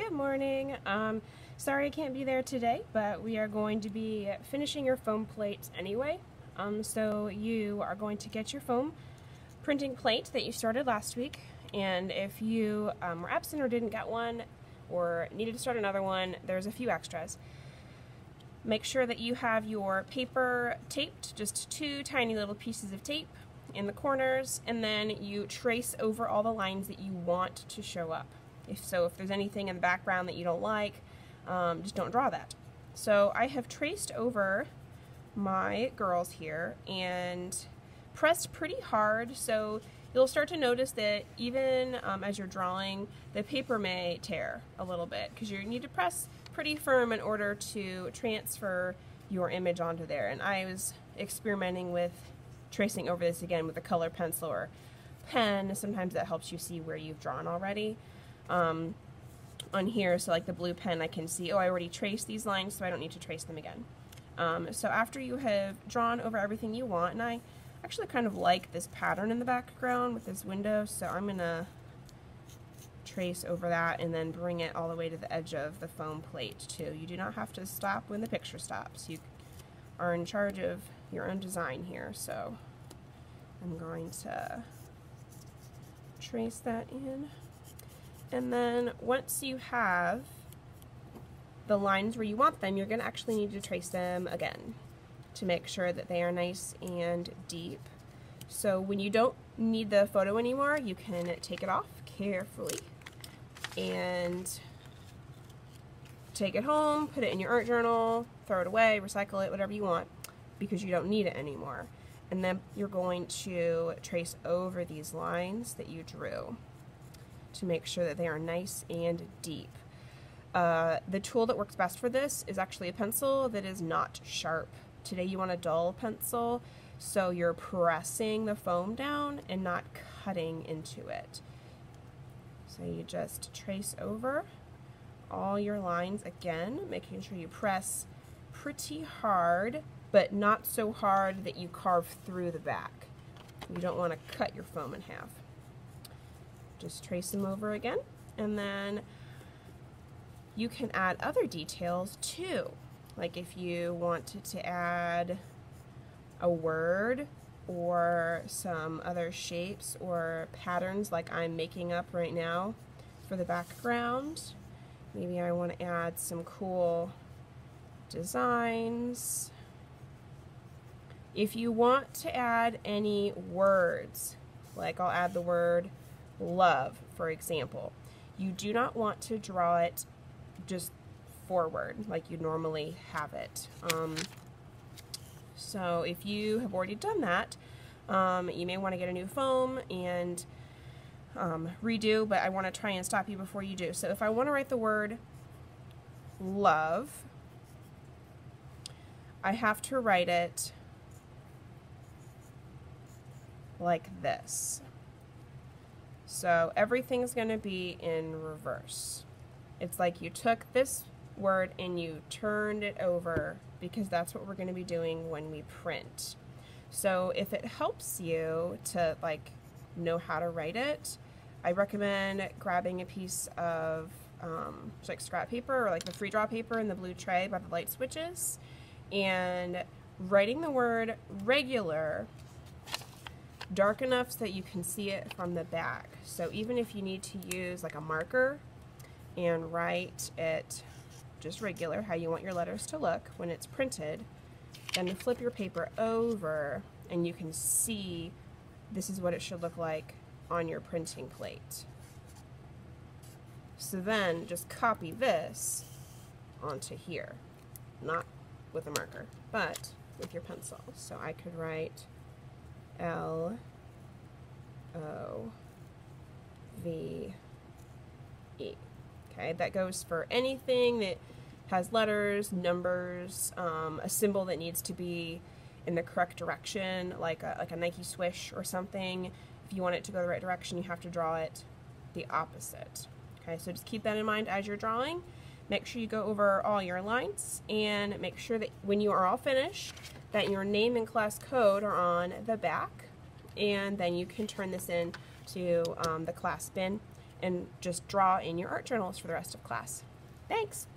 Good morning. Sorry I can't be there today, but we are going to be finishing your foam plate anyway. So you are going to get your foam printing plate that you started last week, and if you were absent or didn't get one or needed to start another one, there's a few extras. Make sure that you have your paper taped, just 2 tiny little pieces of tape in the corners, and then you trace over all the lines that you want to show up. If there's anything in the background that you don't like, just don't draw that. So I have traced over my girls here and pressed pretty hard, so you'll start to notice that even as you're drawing, the paper may tear a little bit because you need to press pretty firm in order to transfer your image onto there. And I was experimenting with tracing over this again with a color pencil or pen. Sometimes that helps you see where you've drawn already. On here, so like the blue pen, I can see, oh, I already traced these lines, so I don't need to trace them again. So after you have drawn over everything you want, and I actually kind of like this pattern in the background with this window, so I'm gonna trace over that and then bring it all the way to the edge of the foam plate too. You do not have to stop when the picture stops. You are in charge of your own design here, so I'm going to trace that in. And then once you have the lines where you want them, you're going to actually need to trace them again to make sure that they are nice and deep. So when you don't need the photo anymore, you can take it off carefully and take it home, put it in your art journal, throw it away, recycle it, whatever you want, because you don't need it anymore. And then you're going to trace over these lines that you drew to make sure that they are nice and deep. The tool that works best for this is actually a pencil that is not sharp. Today you want a dull pencil, so you're pressing the foam down and not cutting into it. So you just trace over all your lines again, making sure you press pretty hard, but not so hard that you carve through the back. You don't want to cut your foam in half. Just trace them over again, and then you can add other details too. Like if you wanted to add a word or some other shapes or patterns like I'm making up right now for the background. Maybe I want to add some cool designs. If you want to add any words, like I'll add the word love, for example, you do not want to draw it just forward like you normally have it. So if you have already done that, you may want to get a new foam and redo, but I want to try and stop you before you do. So if I want to write the word love, I have to write it like this. So everything's going to be in reverse. It's like you took this word and you turned it over, because that's what we're going to be doing when we print. So if it helps you to know how to write it, I recommend grabbing a piece of like scrap paper or like the free draw paper in the blue tray by the light switches and writing the word regular dark enough so that you can see it from the back. So even if you need to use like a marker and write it just regular, how you want your letters to look when it's printed, then you flip your paper over and you can see this is what it should look like on your printing plate. So then just copy this onto here, not with a marker, but with your pencil. So I could write L-O-V-E. Okay, that goes for anything that has letters, numbers, a symbol that needs to be in the correct direction, like a Nike swish or something. If you want it to go the right direction, you have to draw it the opposite. Okay, so just keep that in mind as you're drawing. Make sure you go over all your lines and make sure that when you are all finished, that your name and class code are on the back, and then you can turn this in to the class bin and just draw in your art journals for the rest of class. Thanks!